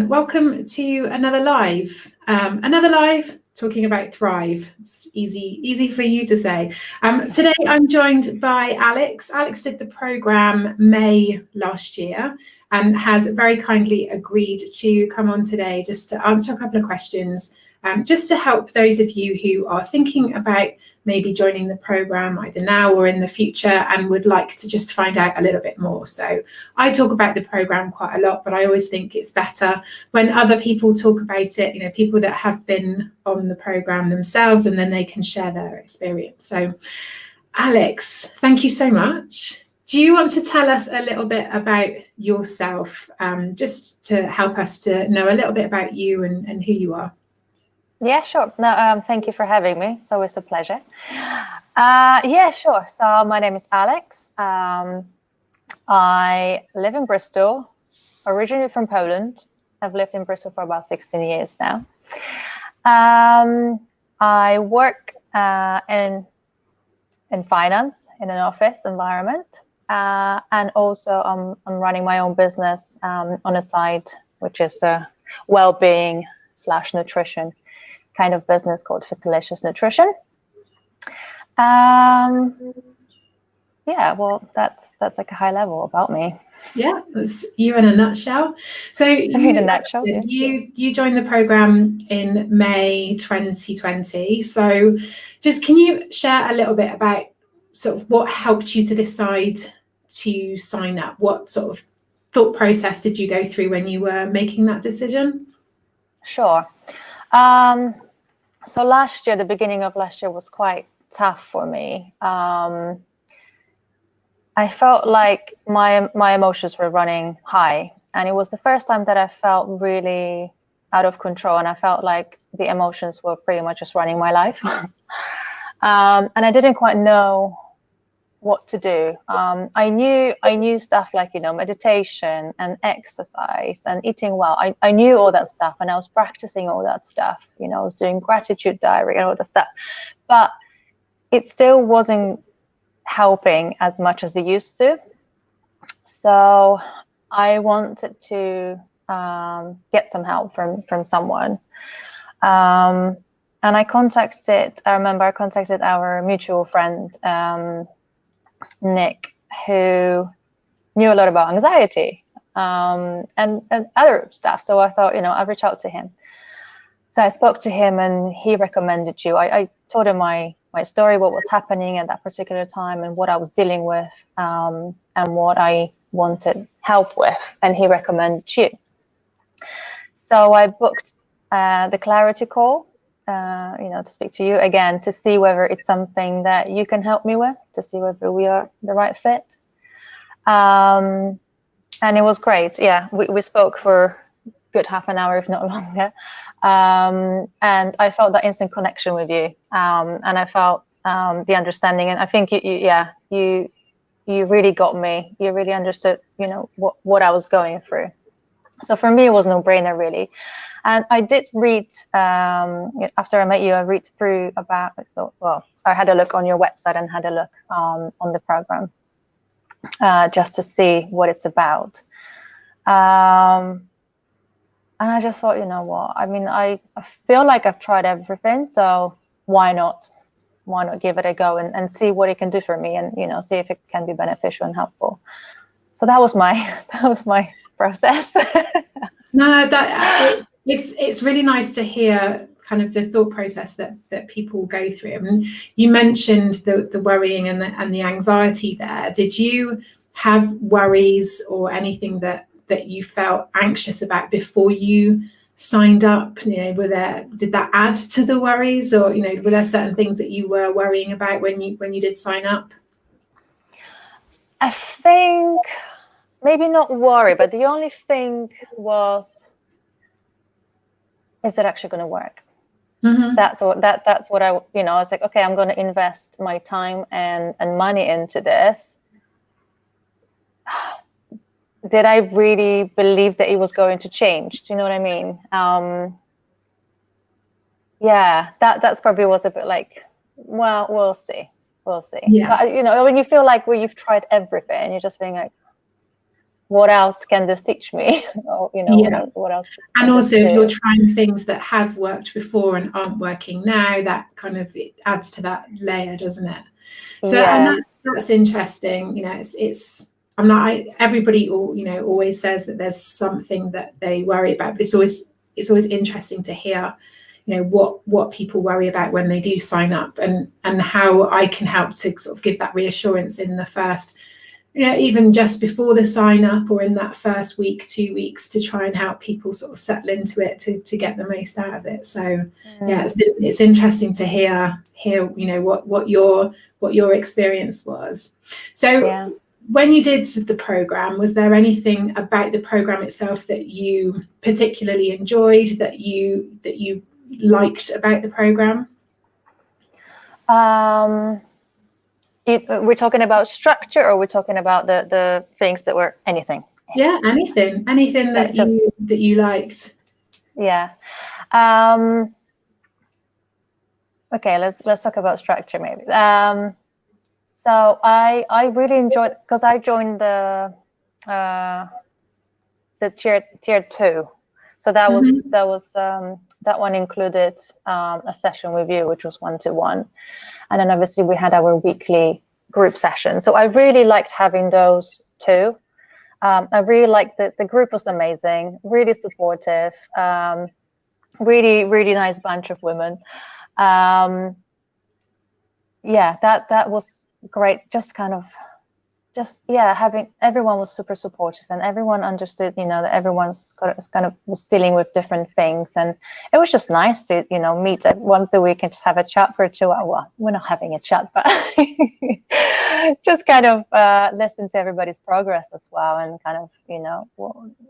Welcome to another live. Talking about Thrive. It's easy for you to say. Today I'm joined by Aleks. Aleks did the programme May last year and has very kindly agreed to come on today just to answer a couple of questions, just to help those of you who are thinking about maybe joining the programme either now or in the future and would like to just find out a little bit more. So I talk about the programme quite a lot, but I always think it's better when other people talk about it, people that have been on the programme themselves, and then they can share their experience. So Aleks, thank you so much. Do you want to tell us a little bit about yourself, just to help us to know a little bit about you and who you are? Yeah, sure. No, thank you for having me. It's always a pleasure. Yeah, sure. So my name is Aleks. I live in Bristol, originally from Poland. I've lived in Bristol for about 16 years now. I work in finance in an office environment, and also I'm running my own business on a side, which is a well-being/nutrition kind of business called Fit-Delicious Nutrition. Yeah, well, that's like a high level about me. Yeah, that's you in a nutshell. So you joined the programme in May 2020. So just can you share a little bit about sort of what helped you to decide to sign up? What sort of thought process did you go through when you were making that decision? Sure. So last year, the beginning of last year was quite tough for me. I felt like my emotions were running high, and it was the first time that I felt really out of control, and I felt like the emotions were pretty much just running my life. And I didn't quite know what to do. I knew stuff like, meditation and exercise and eating well. I knew all that stuff, and I was practicing all that stuff. I was doing gratitude diary and all that stuff, but it still wasn't helping as much as it used to. So I wanted to get some help from someone. And I remember I contacted our mutual friend, Nick, who knew a lot about anxiety and other stuff. So I thought, I'll reach out to him. So I spoke to him, and he recommended you. I told him my story, what was happening at that particular time, and what I was dealing with, and what I wanted help with, and he recommended you. So I booked the clarity call, to speak to you again, to see whether it's something that you can help me with, to see whether we are the right fit. And it was great. Yeah, we spoke for a good half an hour, if not longer. And I felt that instant connection with you. And I felt the understanding. And I think you really got me. You really understood, what I was going through. So for me, it was no brainer, really. And I did read, after I met you, I read through about, I had a look on your website and had a look on the program, just to see what it's about. And I just thought, what? I mean, I feel like I've tried everything, so why not? Why not give it a go and see what it can do for me, and see if it can be beneficial and helpful. So that was my process. No, it's really nice to hear kind of the thought process that people go through. I mean, you mentioned the worrying and the anxiety there. Did you have worries or anything that you felt anxious about before you signed up? Did that add to the worries, or were there certain things that you were worrying about when you did sign up? I think maybe not worry, but the only thing was, is it actually going to work? Mm-hmm. That's what I was like, okay, I'm going to invest my time and money into this. Did I really believe that it was going to change? Do you know what I mean? Yeah, that's probably was a bit like, well, we'll see. Yeah. But, when you feel like you've tried everything, you're just being like, what else can this teach me? Or, what else and can this also if you're do? trying things that have worked before and aren't working now, that kind of it adds to that layer, doesn't it? So and that's interesting. I'm not everybody always says that there's something that they worry about, but it's always interesting to hear what people worry about when they do sign up, and how I can help to sort of give that reassurance in the first, even just before the sign up or in that first week, 2 weeks, to try and help people sort of settle into it to get the most out of it. So it's interesting to hear what your experience was. So when you did the program, was there anything about the program itself that you particularly enjoyed, that you liked about the program? We're talking about structure, or we're talking about the things that were anything? Yeah, anything that you liked. Yeah. Okay, let's talk about structure maybe. So I really enjoyed, because I joined the tier 2. So that was that one included a session with you, which was 1-to-1, and then obviously we had our weekly group session. So I really liked having those two. I really liked the group was amazing, really supportive, really nice bunch of women. Yeah, that was great. Having everyone was super supportive, and everyone understood, that everyone's kind of was dealing with different things, and it was just nice to, meet once a week and just have a chat for 2 hours. Well, we're not having a chat, but just kind of listen to everybody's progress as well, and kind of,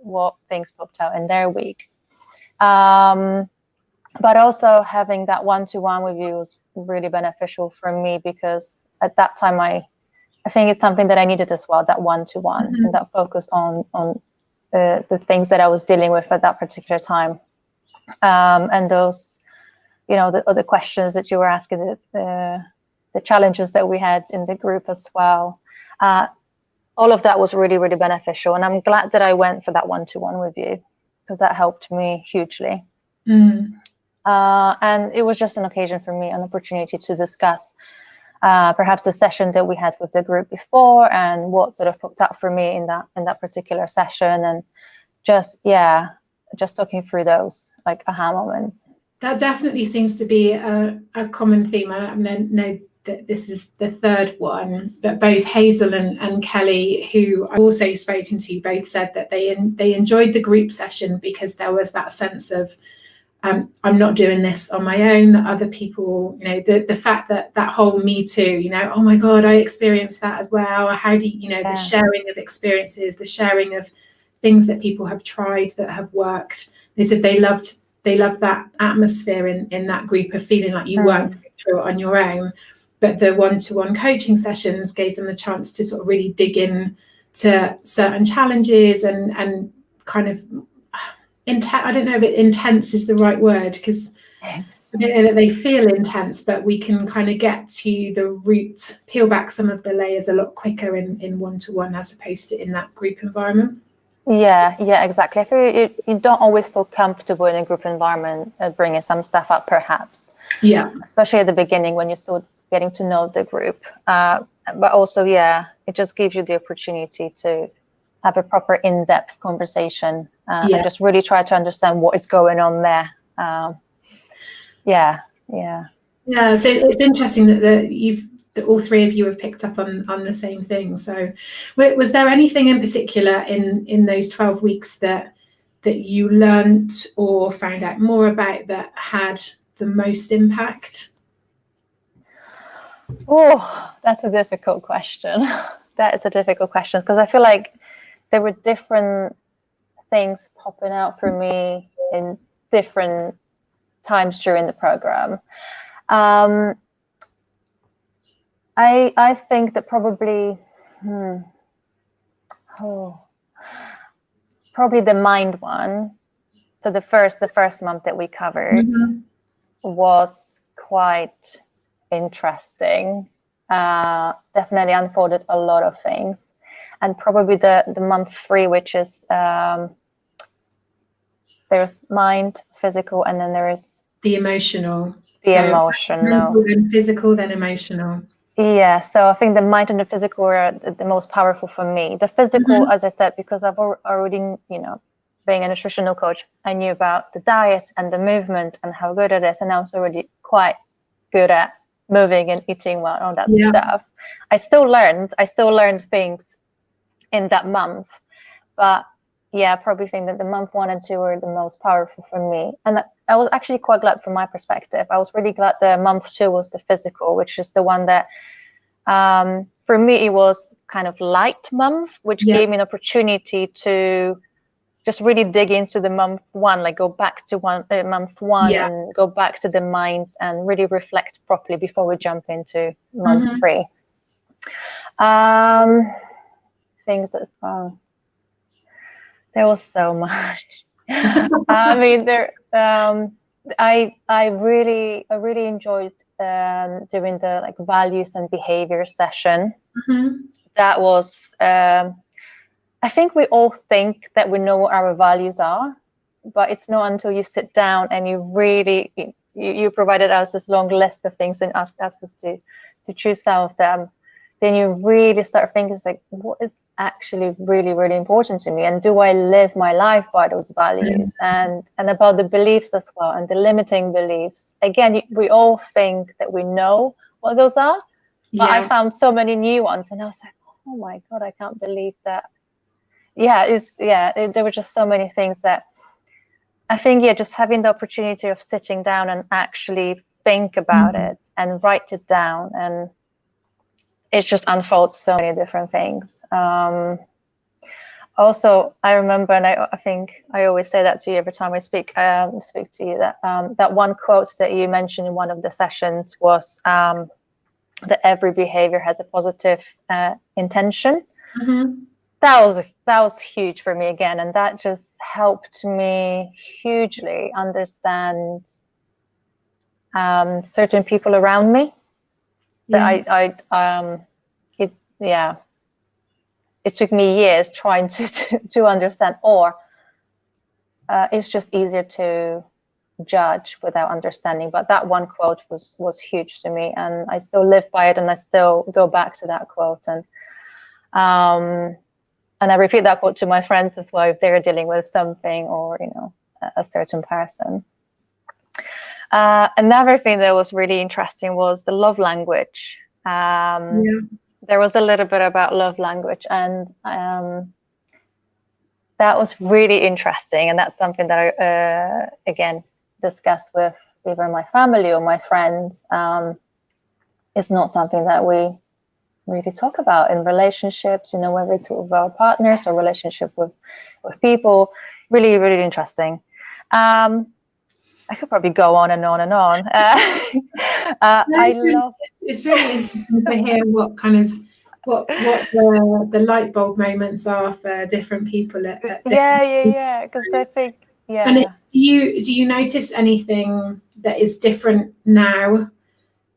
what things popped out in their week. But also having that 1-to-1 with you was really beneficial for me, because at that time I think it's something that I needed as well, that 1-to-1, and that focus on the things that I was dealing with at that particular time. And those, the other questions that you were asking, the challenges that we had in the group as well. All of that was really, really beneficial. And I'm glad that I went for that 1-to-1 with you, because that helped me hugely. And it was just an occasion for me, an opportunity to discuss perhaps the session that we had with the group before, and what sort of popped out for me in that particular session, and just talking through those like aha moments. That definitely seems to be a common theme. I know that this is the third one, but both Hazel and Kelly, who I've also spoken to, both said that they enjoyed the group session because there was that sense of I'm not doing this on my own, that other people, the fact that whole Me Too, oh my God, I experienced that as well. How do you, the sharing of experiences, the sharing of things that people have tried that have worked. They said they loved that atmosphere in that group of feeling like you weren't going through it on your own. But the 1-to-1 coaching sessions gave them the chance to sort of really dig in to certain challenges and kind of, I don't know if intense is the right word, because I don't know that they feel intense, but we can kind of get to the root, peel back some of the layers a lot quicker in 1-to-1 as opposed to in that group environment. Yeah, exactly. I feel you don't always feel comfortable in a group environment bringing some stuff up, perhaps. Yeah. Especially at the beginning when you're still getting to know the group. But also, it just gives you the opportunity to have a proper in-depth conversation and just really try to understand what is going on there. Yeah, so it's interesting that all three of you have picked up on the same thing. So was there anything in particular in those 12 weeks that you learned or found out more about that had the most impact? Oh, that's a difficult question. That is a difficult question, because I feel like there were different things popping out for me in different times during the program. I think that probably probably the mind one. So the first month that we covered was quite interesting. Definitely unfolded a lot of things. and probably the month 3, which is there's mind, physical, and then there is the emotional. Emotional. Mental, then physical, then emotional. Yeah, so I think the mind and the physical are the most powerful for me. The physical, as I said, because I've already, being a nutritional coach, I knew about the diet and the movement and how good it is, and I was already quite good at moving and eating well and all that stuff. I still learned things in that month, but yeah, I probably think that the month 1 and 2 were the most powerful for me. And I was actually quite glad from my perspective. I was really glad the month 2 was the physical, which is the one that, for me, it was kind of light month, which gave me an opportunity to just really dig into the month 1, like go back to month 1 and go back to the mind and really reflect properly before we jump into month 3. Things that's wrong. There was so much. I mean, I really enjoyed doing the like values and behavior session. That was, I think we all think that we know what our values are, but it's not until you sit down and you really, you provided us this long list of things and asked us to choose some of them. Then you really start thinking, like, what is actually really, really important to me? And do I live my life by those values? And about the beliefs as well, and the limiting beliefs. Again, we all think that we know what those are, but I found so many new ones. And I was like, oh my God, I can't believe that. There were just so many things that I think, just having the opportunity of sitting down and actually think about it and write it down, and it just unfolds so many different things. Also, I remember, and I think I always say that to you every time I speak to you, that that one quote that you mentioned in one of the sessions was that every behavior has a positive intention. That was huge for me again, and that just helped me hugely understand certain people around me. That it took me years trying to understand, or it's just easier to judge without understanding. But that one quote was huge to me, and I still live by it, and I still go back to that quote, and I repeat that quote to my friends as well if they're dealing with something, or a certain person. Another thing that was really interesting was the love language. There was a little bit about love language, and that was really interesting. And that's something that I, again, discuss with either my family or my friends. It's not something that we really talk about in relationships, whether it's with our partners or relationship with people. Really, really interesting. I could probably go on and on and on. It's really interesting to hear what kind of what the light bulb moments are for different people. Because I think And do you notice anything that is different now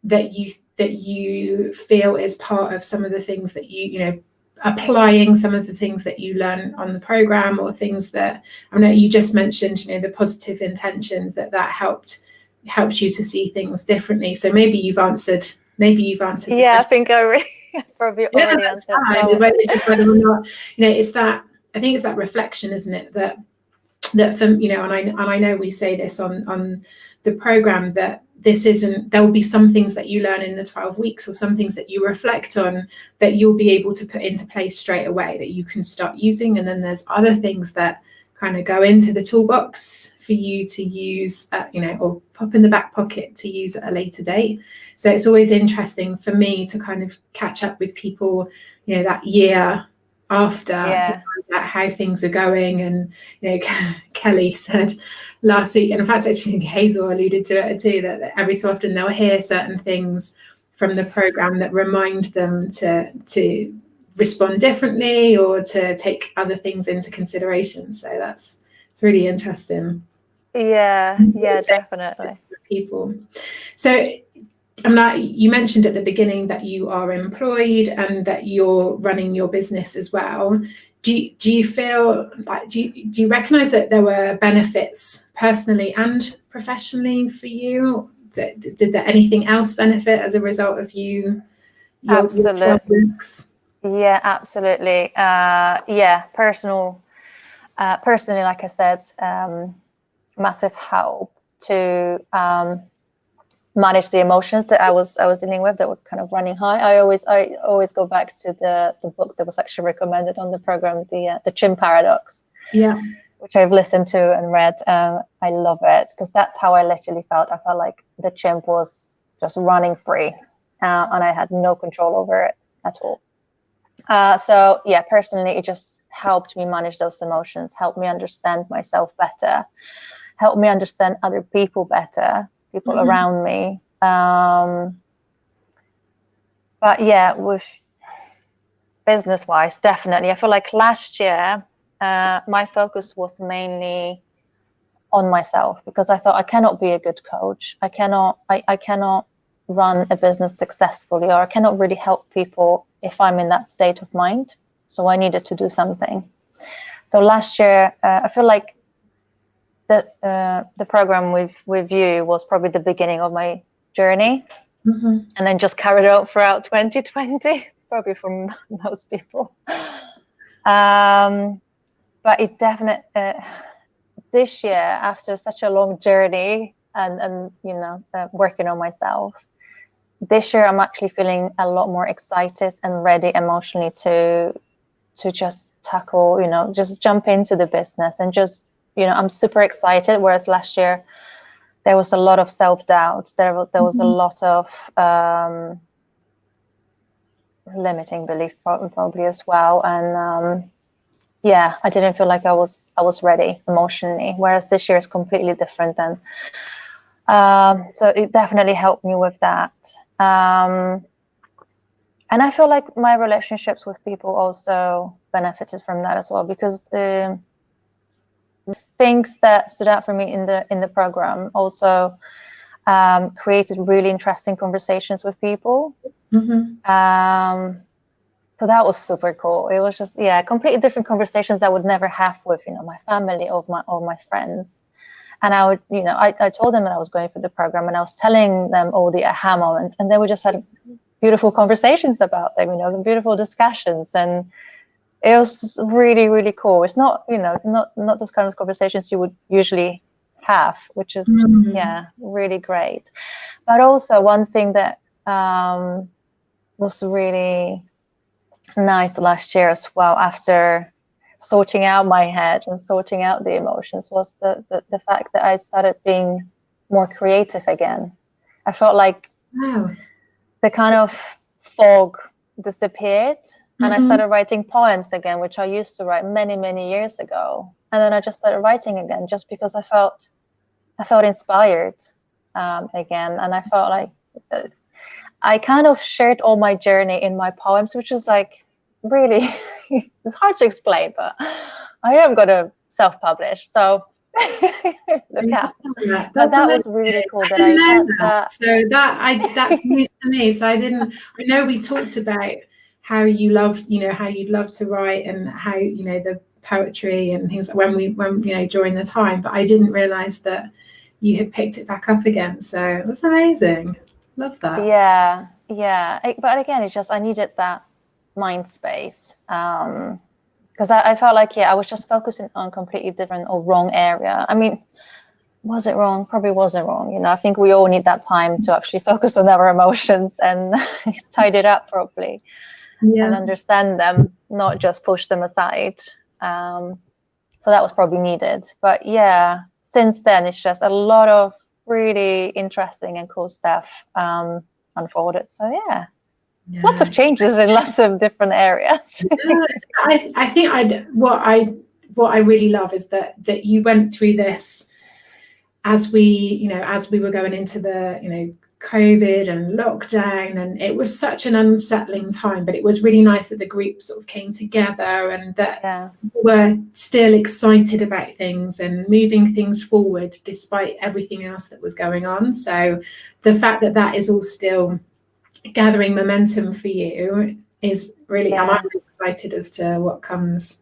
that you feel is part of some of the things that applying some of the things that you learn on the program, or things that, I know you just mentioned, the positive intentions that helped you to see things differently. So maybe you've answered. Yeah, I think I probably already answered. It's just whether or not, it's that, I think it's that reflection, isn't it? That for, and I know we say this on the program, that this isn't, there will be some things that you learn in the 12 weeks, or some things that you reflect on that you'll be able to put into place straight away, that you can start using. And then there's other things that kind of go into the toolbox for you to use, or pop in the back pocket to use at a later date. So it's always interesting for me to kind of catch up with people, that year after, to find out how things are going. And Kelly said last week, and in fact I think Hazel alluded to it too, that every so often they'll hear certain things from the program that remind them to respond differently, or to take other things into consideration. So it's really interesting. Yeah, definitely. People. So I'm like, you mentioned at the beginning that you are employed and that you're running your business as well. Do you feel like, do you recognize that there were benefits personally and professionally for you? Did there anything else benefit as a result of your Absolutely. Yeah, absolutely. Yeah, personally, like I said, massive help to manage the emotions that I was dealing with that were kind of running high. I always go back to the book that was actually recommended on the program, the Chimp Paradox. Yeah. Which I've listened to and read. I love it because that's how I literally felt. I felt like the chimp was just running free, and I had no control over it at all. So yeah, personally, it just helped me manage those emotions, helped me understand myself better, helped me understand other people better, people Mm-hmm. around me. But yeah, with business-wise, definitely. I feel like last year, my focus was mainly on myself because I thought I cannot be a good coach. I cannot run a business successfully, or I cannot really help people if I'm in that state of mind. So I needed to do something. So last year, I feel like the program with you was probably the beginning of my journey, Mm-hmm. and then just carried out throughout 2020, probably for most people. But it definitely this year, after such a long journey and working on myself, this year I'm actually feeling a lot more excited and ready emotionally to just tackle, just jump into the business and just, I'm super excited. Whereas last year there was a lot of self-doubt. There was a lot of limiting belief probably as well. And yeah, I didn't feel like I was ready emotionally. Whereas this year is completely different. And so it definitely helped me with that. And I feel like my relationships with people also benefited from that as well, because things that stood out for me in the program also created really interesting conversations with people. Mm-hmm. So that was super cool. It was just, completely different conversations that I would never have with, my family or my friends. And I would, I told them that I was going for the program, and I was telling them all the aha moments, and they would just had beautiful conversations about them, beautiful discussions. And it was really, really cool. It's not, not those kind of conversations you would usually have, which is, really great. But also one thing that was really nice last year as well, after sorting out my head and sorting out the emotions, was the fact that I started being more creative again. I felt like the kind of fog disappeared, and I started writing poems again, which I used to write many, many years ago. And then I just started writing again, just because I felt inspired again. And I felt like I kind of shared all my journey in my poems, which is like really, it's hard to explain, but I am going to self-publish. So look out. But that was really cool that I had that. So that's news to me. So I know we talked about how you loved, how you'd love to write, and how, the poetry and things when during the time, but I didn't realize that you had picked it back up again. So that's amazing. Love that. Yeah. But again, it's just I needed that mind space, because I felt like I was just focusing on completely different or wrong area. I mean, was it wrong? Probably wasn't wrong. I think we all need that time to actually focus on our emotions and tidy it up properly and understand them, not just push them aside. So that was probably needed. But yeah, since then, it's just a lot of really interesting and cool stuff unfolded. So yeah, lots of changes in lots of different areas. I think what I really love is that you went through this as we were going into the COVID and lockdown, and it was such an unsettling time, but it was really nice that the group sort of came together and that we're still excited about things and moving things forward despite everything else that was going on. So the fact that that is all still gathering momentum for you is really, and I'm really excited as to what comes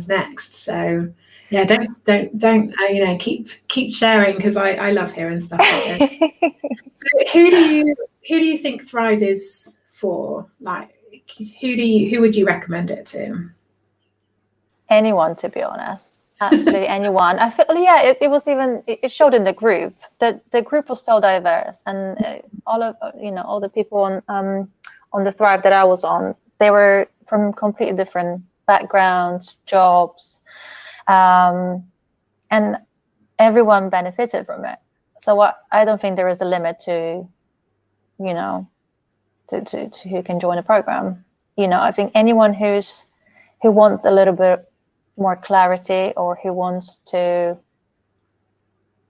next. So yeah, don't keep sharing, because I love hearing stuff like that. So who do you think Thrive is for? Like, who would you recommend it to? Anyone, to be honest. Absolutely anyone. I feel, it was even, it showed in the group that the group was so diverse, and all the people on the Thrive that I was on, they were from completely different backgrounds, jobs, and everyone benefited from it. So I don't think there is a limit to who can join a program. I think anyone who wants a little bit more clarity, or who wants to,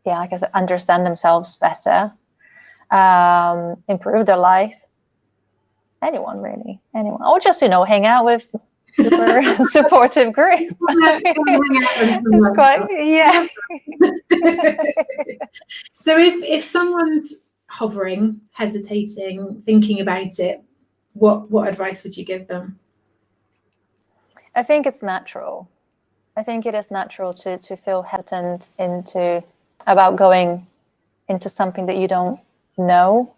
like I said, understand themselves better, improve their life. Anyone, really, anyone, or just hang out with super supportive group. It's quite, So if someone's hovering, hesitating, thinking about it, what advice would you give them? I think it's natural. I think it is natural to feel hesitant about going into something that you don't know.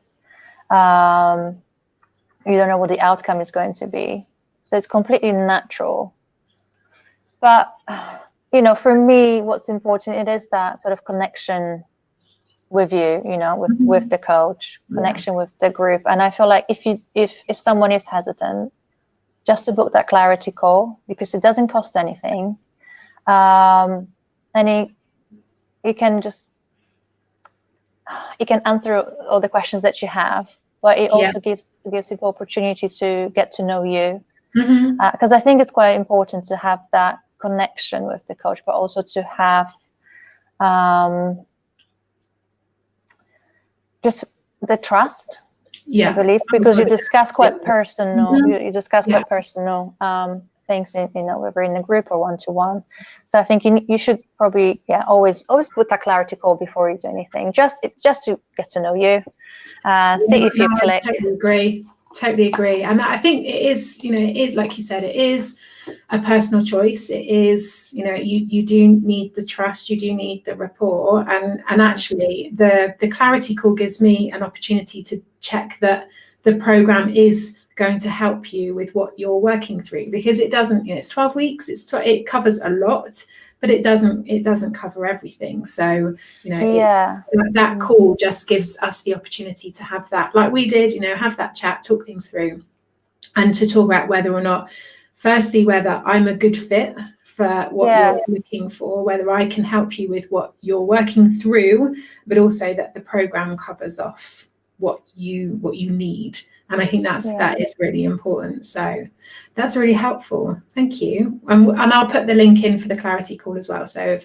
You don't know what the outcome is going to be. So it's completely natural. But, for me, what's important, it is that sort of connection with you, with the coach, connection with the group. And I feel like if someone is hesitant, just to book that clarity call, because it doesn't cost anything. And it can answer all the questions that you have, but it also gives people opportunity to get to know you. Because I think it's quite important to have that connection with the coach, but also to have just the trust, I believe, because you discuss quite personal, quite personal things whether in a group or one-to-one. So I think you should probably always put that clarity call before you do anything, just to get to know you, see if you click. Totally agree. And I think it is like you said, it is a personal choice. It is, you do need the trust, you do need the rapport, and actually the clarity call gives me an opportunity to check that the program is going to help you with what you're working through, because it doesn't, it's 12 weeks, it covers a lot, but it doesn't cover everything. So that call just gives us the opportunity to have that, like we did, have that chat, talk things through, and to talk about whether or not, firstly, whether I'm a good fit for what you're looking for, whether I can help you with what you're working through, but also that the program covers off what you need. And I think that is really important. So that's really helpful. Thank you. And I'll put the link in for the clarity call as well. So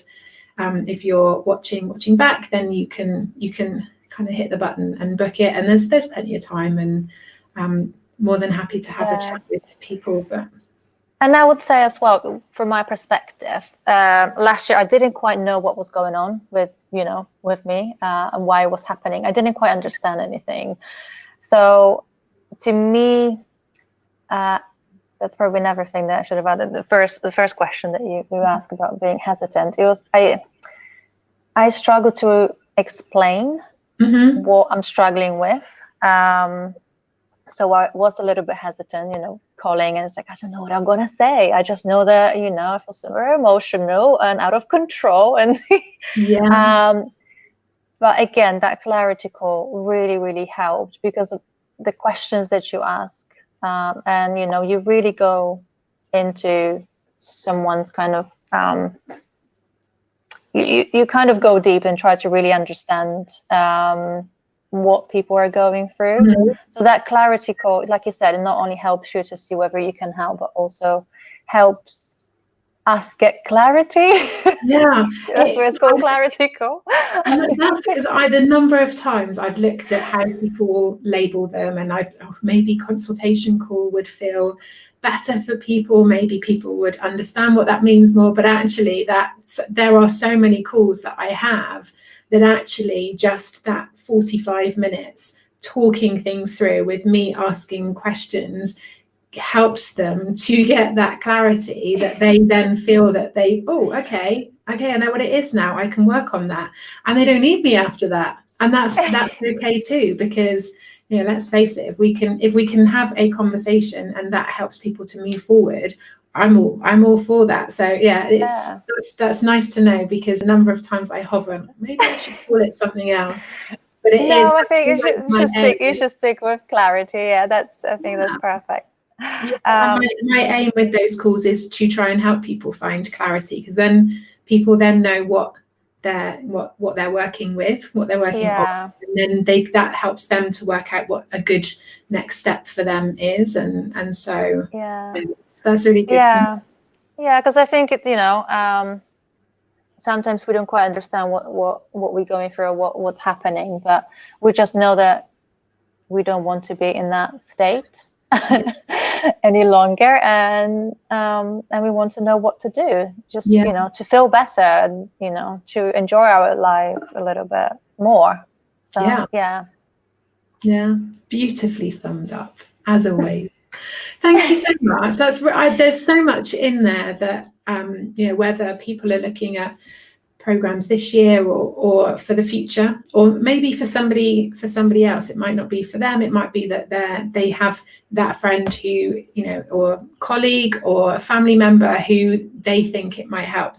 if you're watching back, then you can kind of hit the button and book it. And there's plenty of time, and I'm more than happy to have a chat with people. And I would say as well, from my perspective, last year I didn't quite know what was going on with me and why it was happening. I didn't quite understand anything. So to me, that's probably another thing that I should have added. The first question that you asked about being hesitant, it was I struggle to explain what I'm struggling with. So I was a little bit hesitant, calling, and it's like, I don't know what I'm gonna say. I just know that I feel super emotional and out of control, and but again, that clarity call really, really helped, because of the questions that you ask, and you really go into someone's kind of you kind of go deep and try to really understand what people are going through. So that clarity call, like you said, it not only helps you to see whether you can help, but also helps get clarity. Yeah, That's why it's called clarity call. and that's because the number of times I've looked at how people label them, and maybe consultation call would feel better for people. Maybe people would understand what that means more. But actually, there are so many calls that I have that actually just that 45 minutes talking things through with me asking questions helps them to get that clarity, that they then feel that okay, I know what it is now, I can work on that, and they don't need me after that. And that's okay too, because let's face it, if we can have a conversation and that helps people to move forward, I'm all for that. So that's nice to know, because a number of times I hover, maybe I should call it something else. But I think you should stick with clarity. Yeah, I think that's perfect. Yeah, my aim with those calls is to try and help people find clarity, because then people know what they're working with, what they're working on, and then that helps them to work out what a good next step for them is, and so that's really good. Yeah, because I think it, sometimes we don't quite understand what we're going through or what's happening, but we just know that we don't want to be in that state any longer, and we want to know what to do, just to feel better, and to enjoy our life a little bit more. So yeah, beautifully summed up, as always. Thank you so much. There's so much in there that whether people are looking at programs this year or for the future, or maybe for somebody else, it might not be for them. It might be that they have that friend who, or colleague or a family member who they think it might help.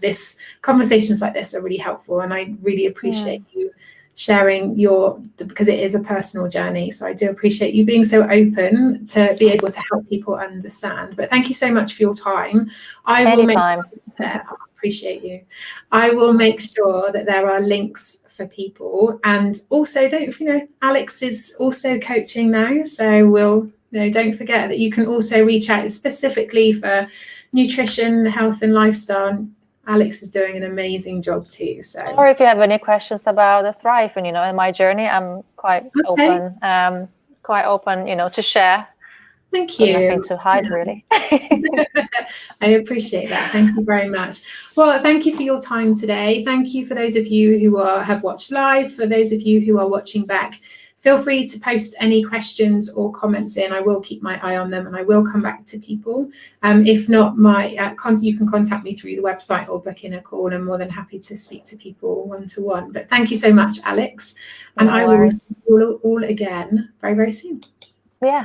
Conversations like this are really helpful, and I really appreciate you sharing because it is a personal journey. So I do appreciate you being so open to be able to help people understand. But thank you so much for your time. Anytime. Appreciate you. I will make sure that there are links for people, and also Aleks is also coaching now, so don't forget that you can also reach out specifically for nutrition, health and lifestyle. Aleks is doing an amazing job too. Or if you have any questions about the Thrive and in my journey, I'm quite open to share. Thank you. Nothing to hide, really. I appreciate that. Thank you very much. Well, thank you for your time today. Thank you for those of you who have watched live. For those of you who are watching back, feel free to post any questions or comments in. I will keep my eye on them, and I will come back to people. If not, you can contact me through the website or book in a call. I'm more than happy to speak to people one-to-one. But thank you so much, Aleks. And I will see you all again very, very soon. Yeah.